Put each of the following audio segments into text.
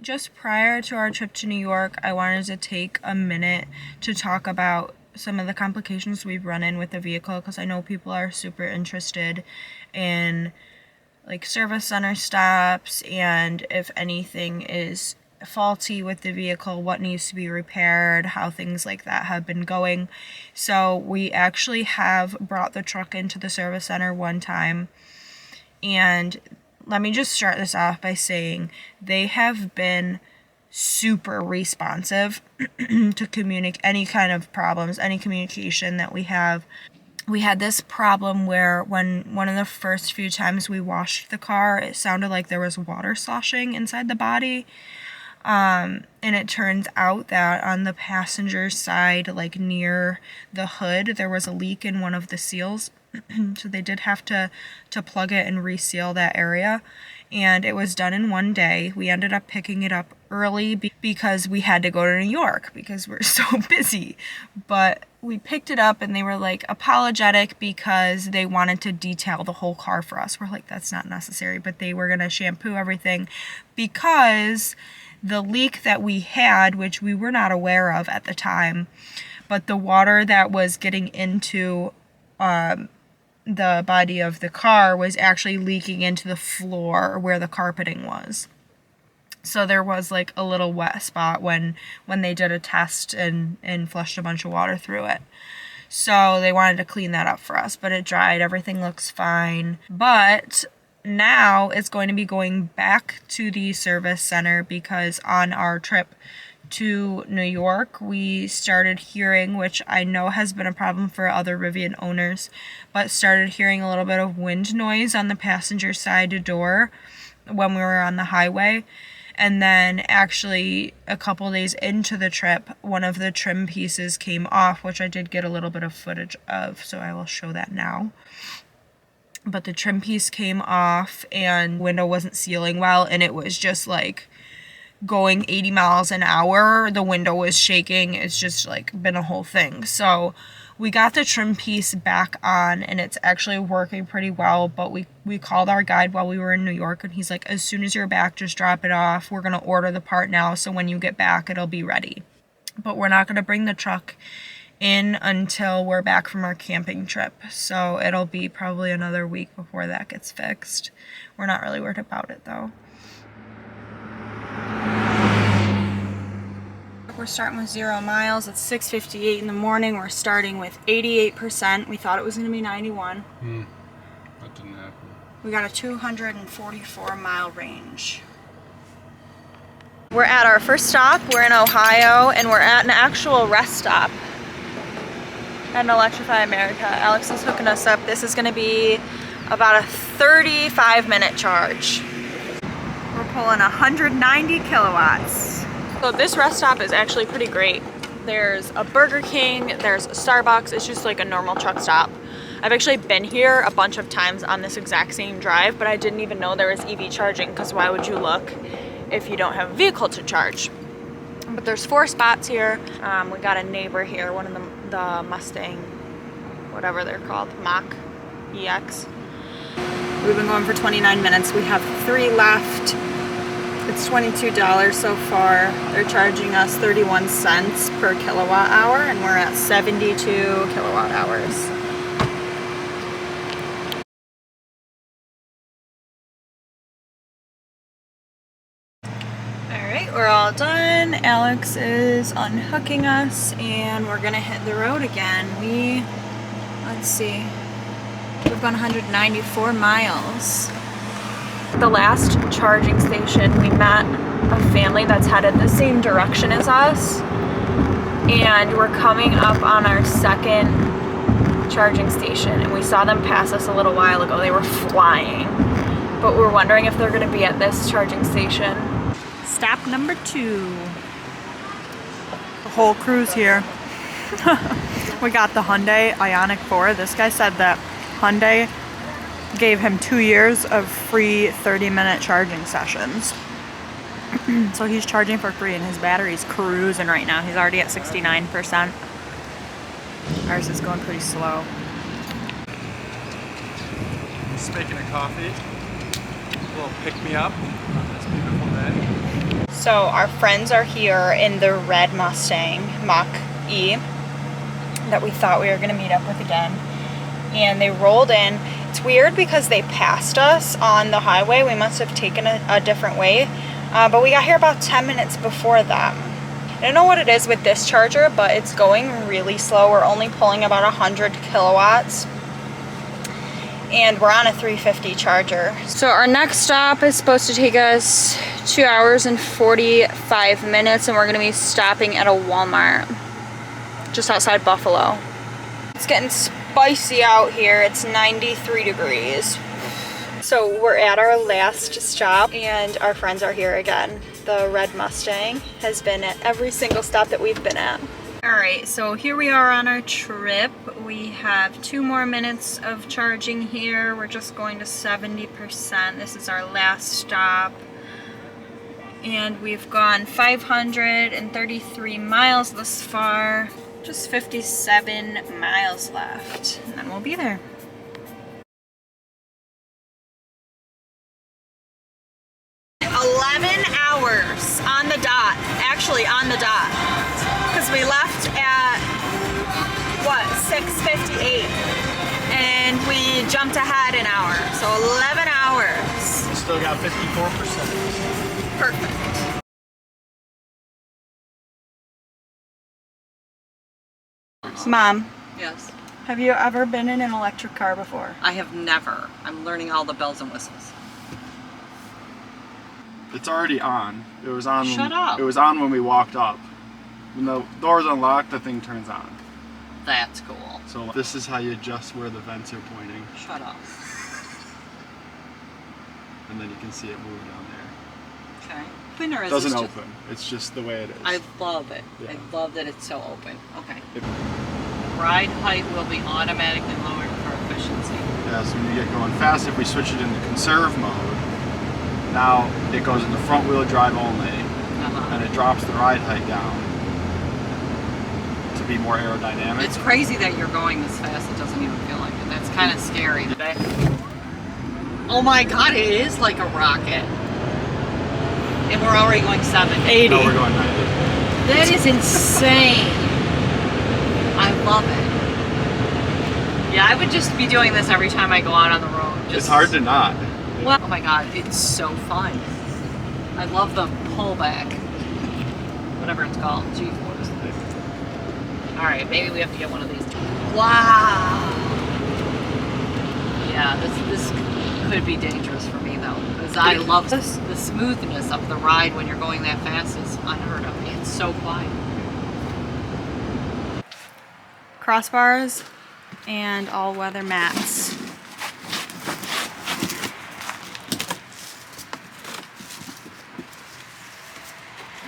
just prior to our trip to New York, I wanted to take a minute to talk about some of the complications we've run in with the vehicle, because I know people are super interested in like service center stops and if anything is faulty with the vehicle, what needs to be repaired, how things like that have been going. So we actually have brought the truck into the service center one time, and let me just start this off by saying they have been super responsive to communicate any kind of problems, any communication that we have. We had this problem where when one of the first few times we washed the car, it sounded like there was water sloshing inside the body. And it turns out that on the passenger side, like near the hood, there was a leak in one of the seals. So they did have to plug it and reseal that area. And it was done in one day. We ended up picking it up early because we had to go to New York because we're so busy. But we picked it up and they were like apologetic because they wanted to detail the whole car for us. We're like, that's not necessary. But they were going to shampoo everything because the leak that we had, which we were not aware of at the time, but the water that was getting into the body of the car was actually leaking into the floor where the carpeting was. So there was like a little wet spot when they did a test and flushed a bunch of water through it. So they wanted to clean that up for us, but it dried. Everything looks fine. But now it's going to be going back to the service center because on our trip to New York, we started hearing, which I know has been a problem for other Rivian owners, but started hearing a little bit of wind noise on the passenger side door when we were on the highway. And then actually a couple days into the trip, one of the trim pieces came off, which I did get a little bit of footage of, so I will show that now. But the trim piece came off and window wasn't sealing well, and it was just like going 80 miles an hour. The window was shaking. It's just like been a whole thing. So we got the trim piece back on and it's actually working pretty well, but we called our guide while we were in New York and he's like, as soon as you're back, just drop it off. We're going to order the part now, so when you get back, it'll be ready. But we're not going to bring the truck in until we're back from our camping trip. So it'll be probably another week before that gets fixed. We're not really worried about it though. We're starting with 0 miles. It's 6:58 in the morning. We're starting with 88%. We thought it was going to be 91. That didn't happen. We got a 244 mile range. We're at our first stop. We're in Ohio and we're at an actual rest stop at Electrify America. Alex is hooking us up. This is going to be about a 35-minute charge. We're pulling 190 kilowatts. So this rest stop is actually pretty great. There's a Burger King, there's a Starbucks. It's just like a normal truck stop. I've actually been here a bunch of times on this exact same drive, but I didn't even know there was EV charging, because why would you look if you don't have a vehicle to charge? But there's 4 spots here. We got a neighbor here, one of the Mustang, whatever they're called, Mach EX. We've been going for 29 minutes. We have 3 left. It's $22 so far. They're charging us 31 cents per kilowatt hour, and we're at 72 kilowatt hours. Alright, we're all done. Alex is unhooking us, and we're gonna hit the road again. Let's see, we've gone 194 miles. The last charging station, we met a family that's headed the same direction as us, and we're coming up on our second charging station, and we saw them pass us a little while ago. They were flying, but we're wondering if they're going to be at this charging station. Stop number 2. The whole crew's here. We got the Hyundai Ioniq 4. This guy said that Hyundai gave him 2 years of free 30-minute charging sessions. So he's charging for free and his battery's cruising right now. He's already at 69%. Ours is going pretty slow. Just making a coffee. A little pick-me-up on this beautiful day. So our friends are here in the red Mustang Mach-E that we thought we were gonna meet up with again. And they rolled in. It's weird because they passed us on the highway. We must have taken a different way. But we got here about 10 minutes before them. I don't know what it is with this charger, but it's going really slow. We're only pulling about 100 kilowatts. And we're on a 350 charger. So our next stop is supposed to take us 2 hours and 45 minutes, and we're gonna be stopping at a Walmart just outside Buffalo. It's getting spicy out here. It's 93 degrees. So we're at our last stop and our friends are here again. The red Mustang has been at every single stop that we've been at. All right, so here we are on our trip. We have 2 more minutes of charging here. We're just going to 70%. This is our last stop. And we've gone 533 miles thus far. Just 57 miles left, and then we'll be there. 11 hours on the dot, actually on the dot, because we left at, what, 6:58, and we jumped ahead an hour, so 11 hours. We still got 54%. Perfect. Mom, Yes. have you ever been in an electric car before? I have never. I'm learning all the bells and whistles. It's already on. It was on. Shut up. It was on when we walked up. When the door's unlocked, the thing turns on. That's cool. So this is how you adjust where the vents are pointing, Shut up. and then you can see it move down there. Okay. Open or It is doesn't this open. It's just the way it is. I love it. Yeah. I love that it's so open. Okay. It- Ride height will be automatically lowered for efficiency. Yeah, so when you get going fast, if we switch it into conserve mode, now it goes into front wheel drive only, and it drops the ride height down to be more aerodynamic. It's crazy that you're going this fast. It doesn't even feel like it. That's kind of scary. Oh my God, it is like a rocket. And we're already going 70. 80. No, we're going 90. That is insane. I love it. Yeah, I would just be doing this every time I go out on the road. Just, It's hard to not. Well, oh my God, it's so fun. I love the pullback. Whatever it's called. G-force. All right, maybe we have to get one of these. Wow. Yeah, this could be dangerous for me though, because I love the smoothness of the ride when you're going that fast is unheard of. It's so quiet. Crossbars and all-weather mats.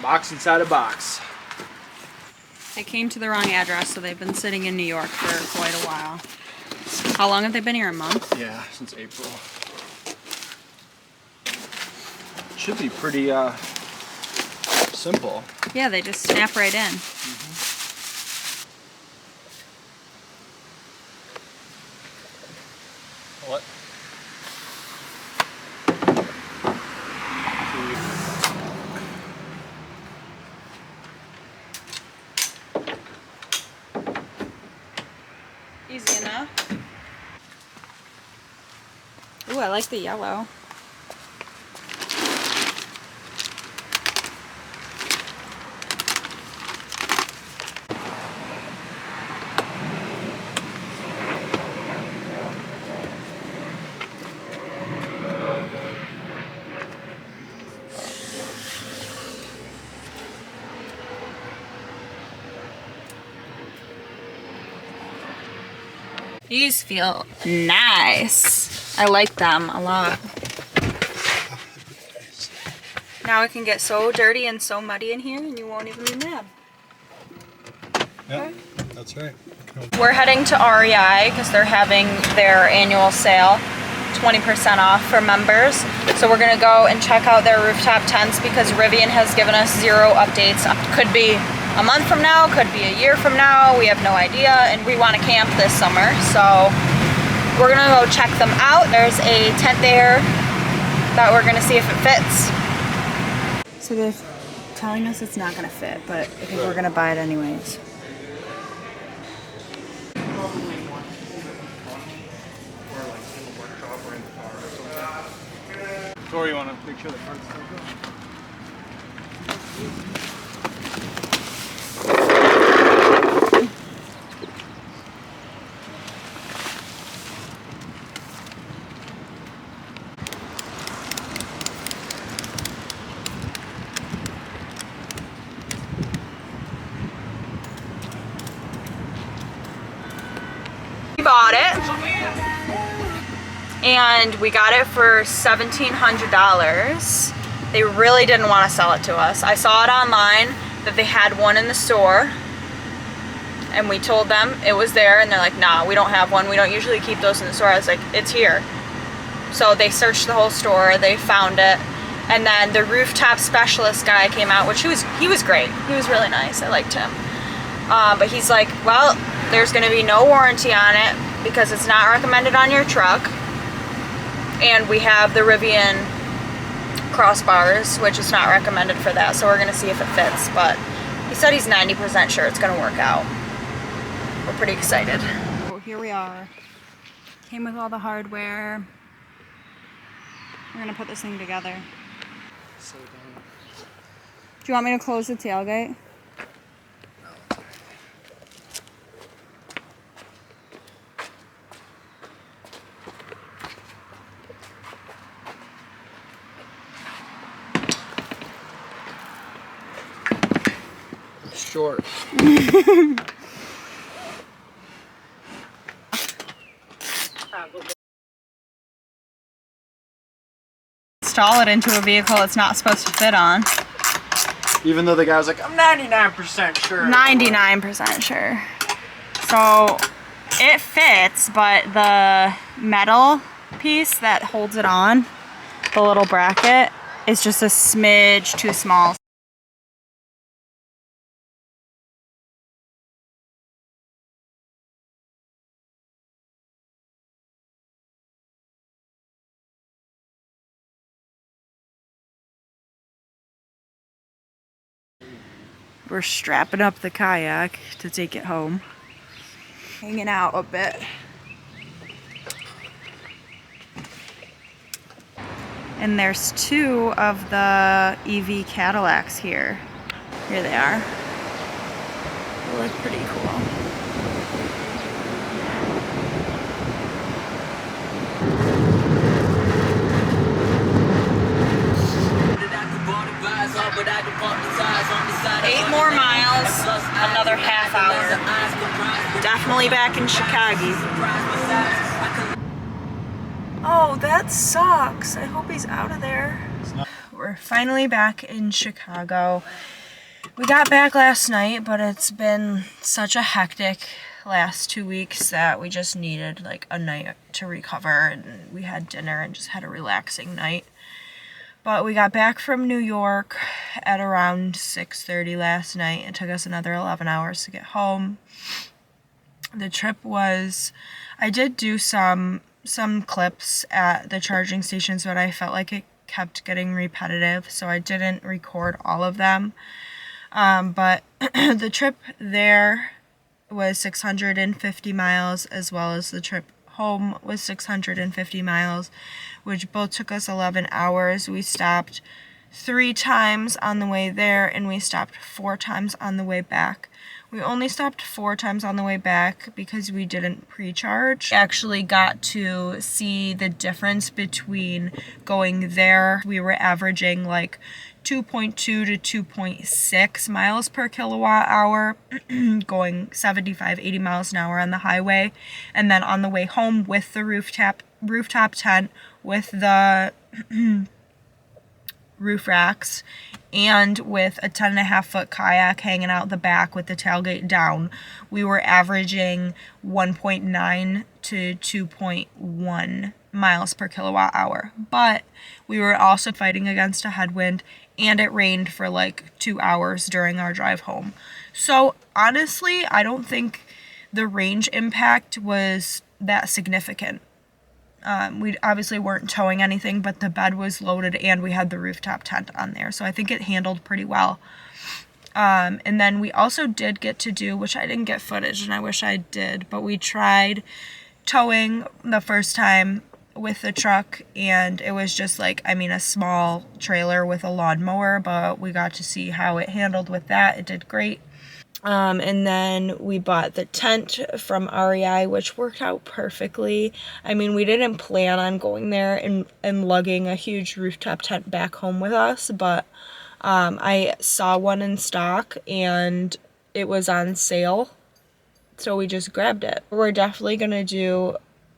Box inside a box. They came to the wrong address, so they've been sitting in New York for quite a while. How long have they been here? A month? Yeah, since April. Should be pretty simple. Yeah, they just snap right in. What? Easy enough. Ooh, I like the yellow. These feel nice. I like them a lot. Now it can get so dirty and so muddy in here and you won't even be mad. Yeah, that's right. We're heading to REI because they're having their annual sale, 20% off for members. So we're gonna go and check out their rooftop tents because Rivian has given us 0 updates. Could be a month from now, could be a year from now, we have no idea, and we want to camp this summer, so we're gonna go check them out. There's a tent there that we're gonna see if it fits. So telling us it's not gonna fit, but I think we're gonna buy it anyways. Tori, you want to make sure the front's still good? We bought it, and we got it for $1,700. They really didn't want to sell it to us. I saw it online that they had one in the store, and we told them it was there, and they're like, nah, we don't have one. We don't usually keep those in the store. I was like, it's here. So they searched the whole store, they found it, and then the rooftop specialist guy came out, which he was great. He was really nice. I liked him. But he's like, well, there's going to be no warranty on it because it's not recommended on your truck. And we have the Rivian crossbars, which is not recommended for that. So we're going to see if it fits. But he said he's 90% sure it's going to work out. We're pretty excited. So here we are. Came with all the hardware. We're going to put this thing together. Do you want me to close the tailgate? Short. Install it into a vehicle it's not supposed to fit on. Even though the guy was like, I'm 99% sure. 99% sure. So it fits, but the metal piece that holds it on, the little bracket, is just a smidge too small. We're strapping up the kayak to take it home. Hanging out a bit. And there's two of the EV Cadillacs here. Here they are. They look pretty cool. Eight more miles, another half hour. Definitely back in Chicago. Oh, that sucks. I hope he's out of there. We're finally back in Chicago. We got back last night, but it's been such a hectic last 2 weeks that we just needed like a night to recover, and we had dinner and just had a relaxing night. But we got back from New York at around 6:30 last night. It took us another 11 hours to get home. The trip was, I did do some clips at the charging stations, but I felt like it kept getting repetitive, so I didn't record all of them. But the trip there was 650 miles, as well as the trip home was 650 miles, which both took us 11 hours. We stopped 3 times on the way there, and we stopped 4 times on the way back. We only stopped 4 times on the way back because we didn't pre-charge. We actually got to see the difference between going there. We were averaging like 2.2 to 2.6 miles per kilowatt hour, going 75, 80 miles an hour on the highway. And then on the way home with the rooftop tent, with the roof racks, and with a 10.5-foot kayak hanging out the back with the tailgate down, we were averaging 1.9 to 2.1 miles per kilowatt hour. But we were also fighting against a headwind, and it rained for like 2 hours during our drive home. So honestly, I don't think the range impact was that significant. We obviously weren't towing anything, but the bed was loaded and we had the rooftop tent on there. So I think it handled pretty well. And then we also did get to do, which I didn't get footage and I wish I did, but we tried towing the first time with the truck, and it was just like, I mean, a small trailer with a lawnmower, but we got to see how it handled with that. It did great. And then we bought the tent from REI, which worked out perfectly. I mean, we didn't plan on going there and lugging a huge rooftop tent back home with us, but I saw one in stock and it was on sale, so we just grabbed it. We're definitely gonna do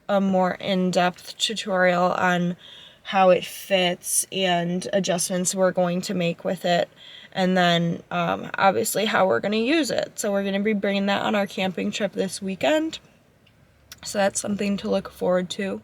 a more in-depth tutorial on how it fits and adjustments we're going to make with it, and then obviously how we're going to use it. So we're going to be bringing that on our camping trip this weekend, so that's something to look forward to.